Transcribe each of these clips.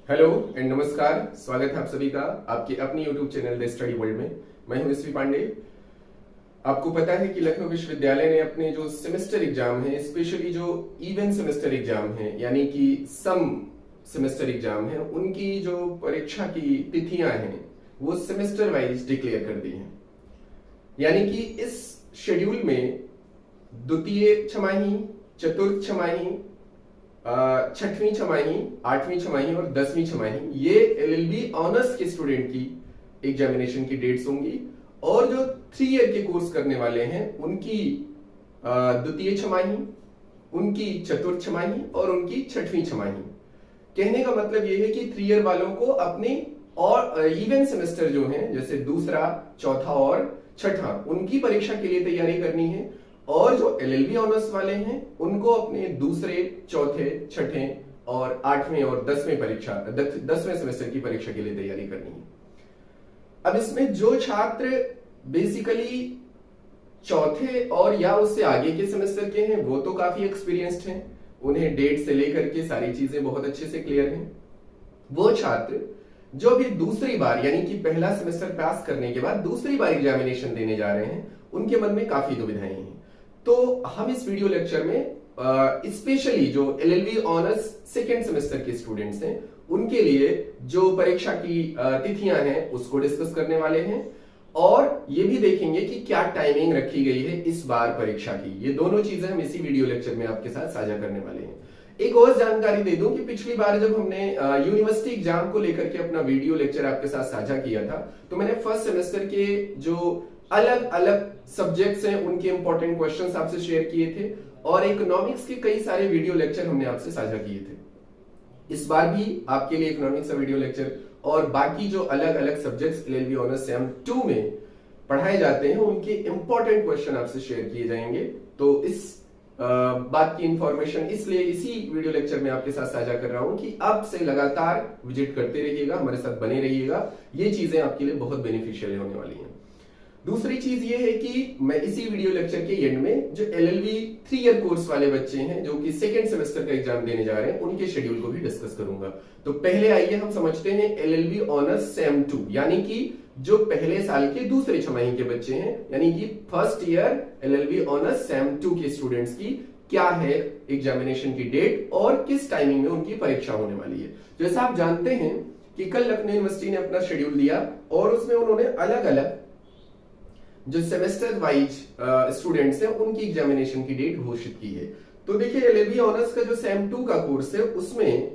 Hello and नमस्कार। स्वागत है आप सभी का आपके अपनी YouTube channel the study world में। मैं हूं एसवी पांडे। आपको पता है कि लखनऊ विश्वविद्यालय ने अपने जो सेमेस्टर एग्जाम है, स्पेशली जो इवन सेमेस्टर एग्जाम है यानी कि सम सेमेस्टर एग्जाम है, उनकी जो परीक्षा की तिथियां हैं वो सेमेस्टर वाइज डिक्लेयर कर दी हैं। यानी कि इस शेड्यूल में द्वितीय छमाही, चतुर्थ छमाही, छठवीं छमाही, आठवीं छमाही और 10वीं छमाही, ये एलएलबी ऑनर्स के स्टूडेंट की एग्जामिनेशन की डेट्स होंगी। और जो 3 ईयर के कोर्स करने वाले हैं उनकी द्वितीय छमाही, उनकी चतुर्थ छमाही और उनकी छठवीं छमाही। कहने का मतलब ये है कि 3 ईयर वालों को अपने और इवन सेमेस्टर जो हैं, जैसे दूसरा, चौथा और छठा, उनकी परीक्षा के लिए तैयारी करनी है। और जो एलएलबी ऑनर्स वाले हैं उनको अपने दूसरे, चौथे, छठे और 8वें और 10वें परीक्षा 10वें सेमेस्टर की परीक्षा के लिए तैयारी करनी है। अब इसमें जो छात्र बेसिकली चौथे और या उससे आगे के सेमेस्टर के हैं वो तो काफी एक्सपीरियंस्ड हैं, उन्हें डेट से लेकर के सारी चीजें बहुत अच्छे से क्लियर हैं। वो छात्र जो भी दूसरी बार यानी कि पहला सेमेस्टर पास करने के बाद दूसरी बार एग्जामिनेशन देने जा रहे हैं, उनके मन में काफी दुविधाएं हैं। तो हम इस वीडियो लेक्चर में स्पेशली जो एलएलबी ऑनर्स सेकेंड सेमेस्टर के स्टूडेंट्स हैं उनके लिए जो परीक्षा की तिथियां हैं उसको डिस्कस करने वाले हैं। और ये भी देखेंगे कि क्या टाइमिंग रखी गई है इस बार परीक्षा की। ये दोनों चीजें हम इसी वीडियो लेक्चर में आपके साथ साझा करने वाले हैं। एक और जानकारी दे दूं कि पिछली बार जब हमने यूनिवर्सिटी एग्जाम को लेकर के अपना वीडियो लेक्चर आपके साथ साझा किया था, तो मैंने फर्स्ट सेमेस्टर के जो अलग अलग सब्जेक्ट्स हैं उनके इंपॉर्टेंट क्वेश्चंस आपसे शेयर किए थे और इकोनॉमिक्स के कई सारे वीडियो लेक्चर हमने आपसे साझा किए थे। इस बार भी आपके लिए इकोनॉमिक्स का वीडियो लेक्चर और बाकी जो अलग अलग सब्जेक्ट्स एलएलबी ऑनर्स सेम 2 में पढ़ाए जाते हैं उनके इंपॉर्टेंट क्वेश्चन आपसे शेयर किए जाएंगे। तो इस बात की इंफॉर्मेशन इसलिए इसी वीडियो लेक्चर में आपके साथ साझा कर रहा हूं कि अब से लगातार विजिट करते रहिएगा, हमारे साथ बने रहिएगा। ये चीजें आपके लिए बहुत बेनिफिशियल होने वाली हैं। दूसरी चीज ये है कि मैं इसी वीडियो लेक्चर के एंड में जो एलएलबी 3 ईयर कोर्स वाले बच्चे हैं जो कि सेकेंड सेमेस्टर का एग्जाम देने जा रहे हैं उनके शेड्यूल को भी डिस्कस करूंगा। तो पहले आइए हम समझते हैं एलएलबी ऑनर्स सेम 2 यानी कि जो पहले साल के दूसरे छमाही के बच्चे हैं, यानी कि first year LLB honours same 2 के स्टूडेंट्स की क्या है एग्जामिनेशन की डेट और किस टाइमिंग में उनकी परीक्षा होने वाली है। जैसा आप जानते हैं कि कल लखनऊ यूनिवर्सिटी ने अपना शेड्यूल दिया और उसमें उन्होंने अलग अलग जो सेमेस्टर वाइज स्टूडेंट्स हैं उनकी एग्जामिनेशन की डेट घोषित की है। तो देखिए एलएलबी ऑनर्स का जो सेम 2 का कोर्स है उसमें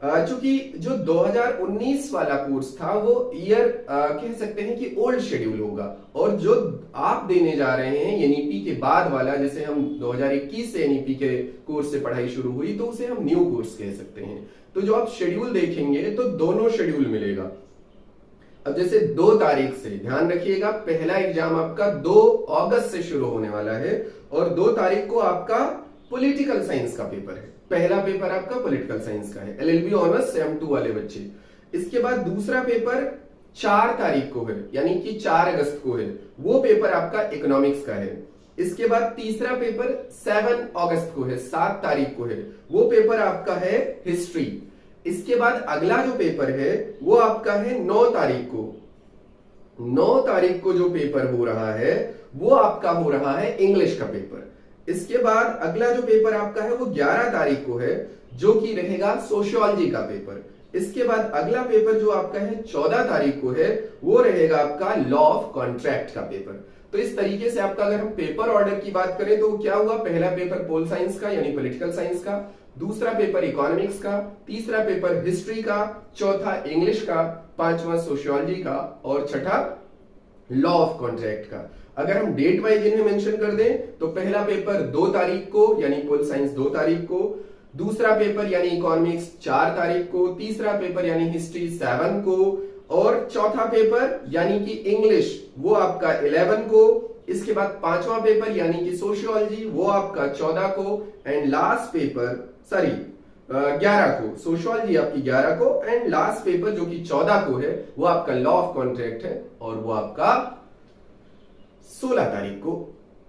चूंकि जो 2019 वाला कोर्स था वो ईयर कह सकते हैं कि ओल्ड शेड्यूल होगा, और जो आप देने जा रहे हैं एनईपी के बाद वाला, जैसे हम 2021 से एनईपी के कोर्स से पढ़ाई शुरू हुई तो उसे हम न्यू कोर्स कह सकते हैं। तो जो आप शेड्यूल देखेंगे तो दोनों शेड्यूल मिलेगा। अब जैसे 2 तारीख से ध्यान रखिएगा, पहला एग्जाम आपका 2 अगस्त से शुरू होने वाला है और 2 तारीख को आपका पॉलिटिकल साइंस का पेपर है। पहला पेपर आपका पॉलिटिकल साइंस का है एलएलबी ऑनर्स सेम 2 वाले बच्चे। इसके बाद दूसरा पेपर 4 तारीख को है यानी कि 4 अगस्त को है, वो पेपर आपका इकोनॉमिक्स का है। इसके बाद तीसरा पेपर 7 अगस्त को है, 7 तारीख को है, वो पेपर आपका है हिस्ट्री। इसके बाद अगला जो पेपर है वो आपका है 9 तारीख को। 9 तारीख को जो पेपर हो रहा है वो आपका हो रहा है इंग्लिश का पेपर। इसके बाद अगला जो पेपर आपका है वो 11 तारीख को है जो कि रहेगा सोशियोलॉजी का पेपर। इसके बाद अगला पेपर जो आपका है 14 तारीख को है वो रहेगा आपका लॉ ऑफ कॉन्ट्रैक्ट का पेपर। तो इस तरीके से आपका अगर हम पेपर ऑर्डर की बात करें तो क्या हुआ, पहला पेपर पोल साइंस का यानी पॉलिटिकल साइंस का, दूसरा पेपर इकोनॉमिक्स का, तीसरा पेपर हिस्ट्री का, चौथा इंग्लिश का, पांचवा सोशियोलॉजी का और छठा लॉ ऑफ कॉन्ट्रैक्ट का। अगर हम डेट वाइज इन्हें मेंशन कर दें तो पहला पेपर 2 तारीख को यानी पोल साइंस 2 तारीख को, दूसरा पेपर यानी इकोनॉमिक्स 4 तारीख को, तीसरा पेपर यानी हिस्ट्री 7 को और चौथा पेपर यानी कि इंग्लिश वो आपका 11 को। इसके बाद पांचवा पेपर यानी कि सोशियोलॉजी वो आपका 14 को एंड लास्ट पेपर 11 को, सोशियोलॉजी आपकी 11 को एंड लास्ट पेपर जो कि 14 को है वो आपका लॉ ऑफ कॉन्ट्रैक्ट है और वो आपका 16 तारीख को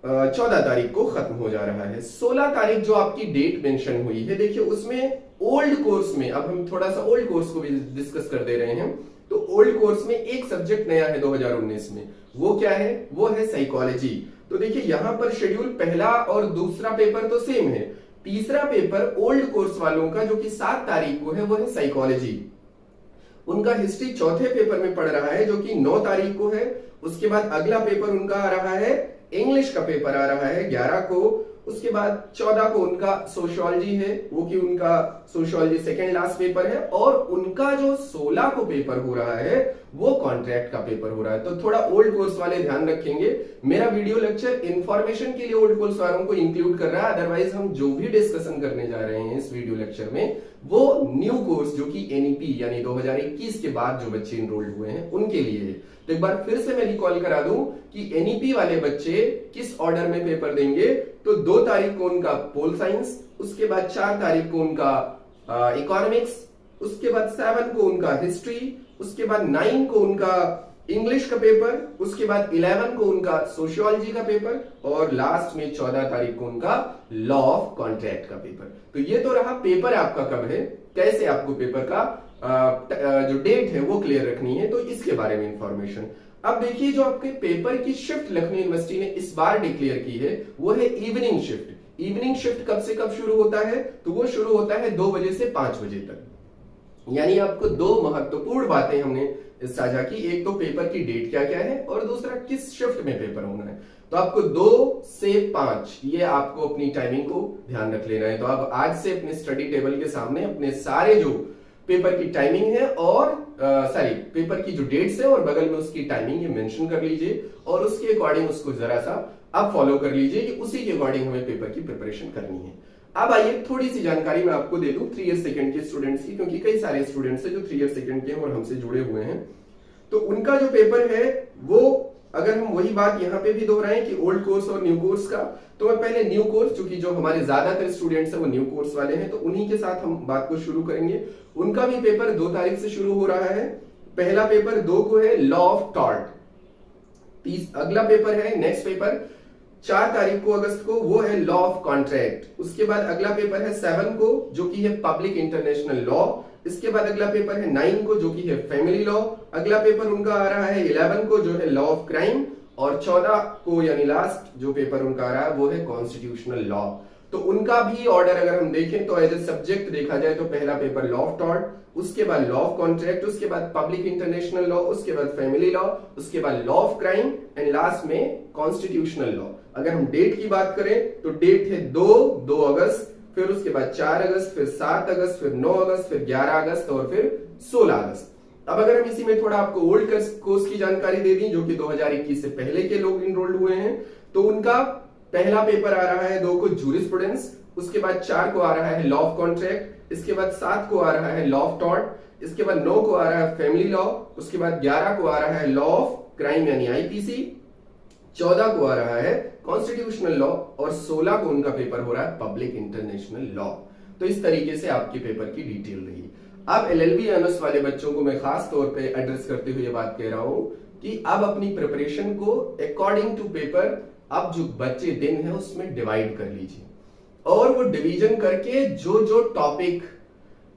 14 तारीख को खत्म हो जा रहा है। 16 तारीख जो आपकी डेट मेंशन हुई है, देखिए उसमें ओल्ड कोर्स में, अब हम थोड़ा सा ओल्ड कोर्स को भी डिस्कस कर दे रहे हैं, तो ओल्ड कोर्स में एक सब्जेक्ट नया है 2019 में, वो क्या है, वो है साइकोलॉजी। तो देखिए यहां पर शेड्यूल पहला और दूसरा पेपर तो सेम है, तीसरा पेपर ओल्ड कोर्स वालों का जो कि 7 तारीख को है वो है साइकोलॉजी। उनका हिस्ट्री चौथे पेपर में पढ़ रहा है जो कि 9 तारीख को है। उसके बाद अगला पेपर उनका आ रहा है, इंग्लिश का पेपर आ रहा है 11 को। उसके बाद 14 को उनका सोशियोलॉजी है, वो कि उनका सोशियोलॉजी सेकेंड लास्ट पेपर है। और उनका जो 16 को पेपर हो रहा है वो कॉन्ट्रैक्ट का पेपर हो रहा है। तो थोड़ा ओल्ड कोर्स वाले ध्यान रखेंगे, मेरा वीडियो लेक्चर इंफॉर्मेशन के लिए ओल्ड कोर्स वालों को इंक्लूड कर रहा है, अदरवाइज हम जो भी डिस्कशन करने जा रहे हैं इस वीडियो लेक्चर में वो न्यू कोर्स जो कि एनईपी यानी 2021 के बाद जो बच्चे इनरोल्ड हुए हैं उनके लिए है। तो एक बार फिर से मैं रिकॉल करा दूं कि एनईपी वाले बच्चे किस ऑर्डर में पेपर देंगे। तो 2 तारीख को उनका पोल साइंस, उसके बाद 4 तारीख को उनका इकोनॉमिक्स, उसके बाद 7 को उनका हिस्ट्री, उसके बाद 9 को उनका इंग्लिश का पेपर, उसके बाद 11 को उनका सोशियोलॉजी का पेपर और लास्ट में 14 तारीख को उनका लॉ ऑफ कॉन्ट्रैक्ट का पेपर। तो ये तो रहा पेपर आपका कब है, कैसे आपको पेपर का जो डेट है वो क्लियर रखनी है, तो इसके बारे में इंफॉर्मेशन। अब देखिए जो आपके पेपर की शिफ्ट लखनऊ यूनिवर्सिटी ने इस बार डिक्लेयर की है वो है इवनिंग शिफ्ट। इवनिंग शिफ्ट कब से कब शुरू होता है, तो वो शुरू होता है 2 बजे से 5 बजे तक। यानी आपको 2 महत्वपूर्ण बातें हमने साझा की, एक तो पेपर की डेट क्या क्या है और दूसरा किस शिफ्ट में पेपर होना है। तो आपको 2 से 5 ये आपको अपनी टाइमिंग को ध्यान रख लेना है। तो आप आज से अपने स्टडी टेबल के सामने अपने सारे जो पेपर की टाइमिंग है और पेपर की जो डेट्स है और बगल में उसकी टाइमिंग ये मेंशन कर लीजिए और उसके अकॉर्डिंग उसको जरा सा आप फॉलो कर लीजिए कि उसी के अकॉर्डिंग हमें पेपर की प्रिपरेशन करनी है। अब आइए थोड़ी सी जानकारी मैं आपको दे दूं 3 ईयर सेकंड के स्टूडेंट्स की, क्योंकि कई सारे स्टूडेंट्स हैं जो 3 ईयर सेकंड के हैं और हमसे जुड़े हुए हैं। तो उनका जो पेपर है वो, अगर हम वही बात यहाँ पे भी दोहराएं कि ओल्ड कोर्स और न्यू कोर्स का, तो मैं पहले न्यू कोर्स, चूंकि जो हमारे ज्यादातर स्टूडेंट्स हैं वो न्यू कोर्स वाले हैं, तो उन्हीं के साथ हम बात को शुरू करेंगे। उनका भी पेपर 2 तारीख से शुरू हो रहा है। पहला पेपर 2 को है लॉ ऑफ टॉर्ट। अगला पेपर है नेक्स्ट पेपर 4 तारीख को अगस्त को, वो है लॉ ऑफ कॉन्ट्रैक्ट। उसके बाद अगला पेपर है 7 को जो कि है पब्लिक इंटरनेशनल लॉ। इसके बाद अगला पेपर है 9 को जो कि है फैमिली लॉ। अगला पेपर उनका आ रहा है 11 को जो है लॉ ऑफ क्राइम और 14 को यानी लास्ट जो पेपर उनका आ रहा है वो है कॉन्स्टिट्यूशनल लॉ। तो उनका भी ऑर्डर अगर हम देखें तो एज ए सब्जेक्ट देखा जाए तो पहला पेपर लॉ ऑफ टॉर्ट, उसके बाद लॉ ऑफ कॉन्ट्रैक्ट, उसके बाद पब्लिक इंटरनेशनल लॉ, उसके बाद फैमिली लॉ, उसके बाद law of crime and last में कॉन्स्टिट्यूशनल लॉ। अगर हम डेट की बात करें तो डेट है 2 अगस्त, फिर उसके बाद 4 अगस्त, फिर 7 अगस्त, फिर 9 अगस्त, फिर 11 अगस्त और फिर 16 अगस्त। अब अगर हम इसी में थोड़ा आपको ओल्ड कोर्स की जानकारी दे दी जो कि 2021 से पहले के लोग इनरोल्ड हुए हैं, तो उनका पहला पेपर आ रहा है 2 को जूरिस्प्रूडेंस, उसके बाद 4 को आ रहा है लॉ ऑफ कॉन्ट्रैक्ट, इसके बाद 7 को आ रहा है लॉ ऑफ टॉर्ट, इसके बाद 9 को आ रहा है फैमिली लॉ, उसके बाद 11 को आ रहा है लॉ ऑफ क्राइम यानी आईपीसी, 14 को आ रहा है कॉन्स्टिट्यूशनल लॉ और 16 को उनका पेपर हो रहा है पब्लिक इंटरनेशनल लॉ। तो इस तरीके से आपके पेपर की डिटेल रही। अब एलएलबी ऑनर्स वाले बच्चों को मैं खास तौर पे एड्रेस करते हुए बात कह रहा हूं कि अब अपनी प्रिपरेशन को अकॉर्डिंग टू पेपर अब जो बच्चे दिन है उसमें डिवाइड कर लीजिए और वो डिवीजन करके जो जो टॉपिक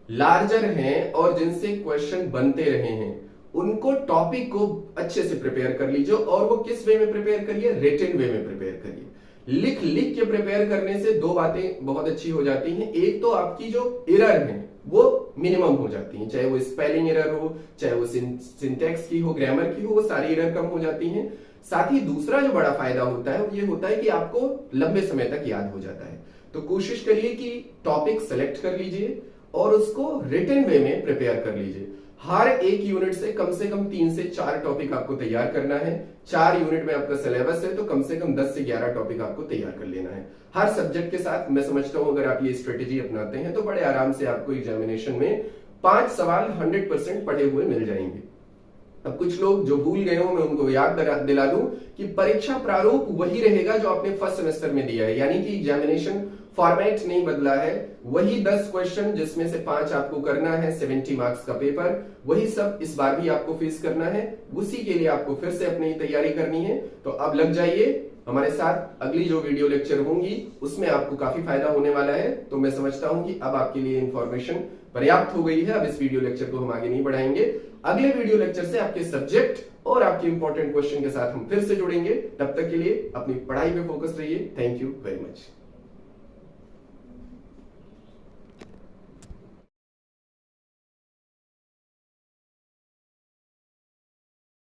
लार्जर हैं और जिनसे क्वेश्चन बनते रहे हैं उनको टॉपिक को अच्छे से प्रिपेयर कर लीजिए। और वो किस वे में प्रिपेयर करिए, रिटन वे में प्रिपेयर करिए। लिख लिख के प्रिपेयर करने से 2 बातें बहुत अच्छी हो जाती हैं। एक तो आपकी जो एरर है वो मिनिमम हो जाती हैं, चाहे वो स्पेलिंग एरर हो, चाहे वो सिंटैक्स की हो, ग्रामर की हो, वो सारी एरर कम हो जाती हैं। साथ ही दूसरा जो बड़ा फायदा होता है वो ये होता है कि आपको लंबे समय तक याद हो जाता है। तो कोशिश करिए कि टॉपिक सेलेक्ट कर लीजिए और उसको रिटन वे में प्रिपेयर कर लीजिए। हर एक यूनिट से कम 3 से 4 टॉपिक आपको तैयार करना है। 4 यूनिट में आपका सिलेबस है तो कम से कम 10 से 11 टॉपिक आपको तैयार कर लेना है हर सब्जेक्ट के साथ। मैं समझता हूं अगर आप ये स्ट्रेटेजी अपनाते हैं तो बड़े आराम से आपको एग्जामिनेशन में 5 सवाल 100% पढ़े हुए मिल जाएंगे। अब कुछ लोग जो भूल गए हो मैं उनको याद दिला दूं कि परीक्षा प्रारूप वही रहेगा जो आपने फर्स्ट सेमेस्टर में दिया है, यानी कि एग्जामिनेशन फॉर्मेट नहीं बदला है, वही 10 क्वेश्चन जिसमें से 5 आपको करना है 70 मार्क्स का पेपर, वही सब इस बार भी आपको फेस करना है। उसी के लिए आपको फिर से अपनी तैयारी करनी है। तो अब लग जाइए हमारे साथ, अगली जो वीडियो लेक्चर होंगी उसमें आपको काफी फायदा होने वाला है। तो मैं समझता हूं कि अब आपके लिए इंफॉर्मेशन पर्याप्त हो गई है। अब इस वीडियो लेक्चर को हम आगे नहीं बढ़ाएंगे। अगले वीडियो लेक्चर से आपके सब्जेक्ट और आपके इंपॉर्टेंट क्वेश्चन के साथ हम फिर से जुड़ेंगे। तब तक के लिए अपनी पढ़ाई पे फोकस रहिए। Thank you very much.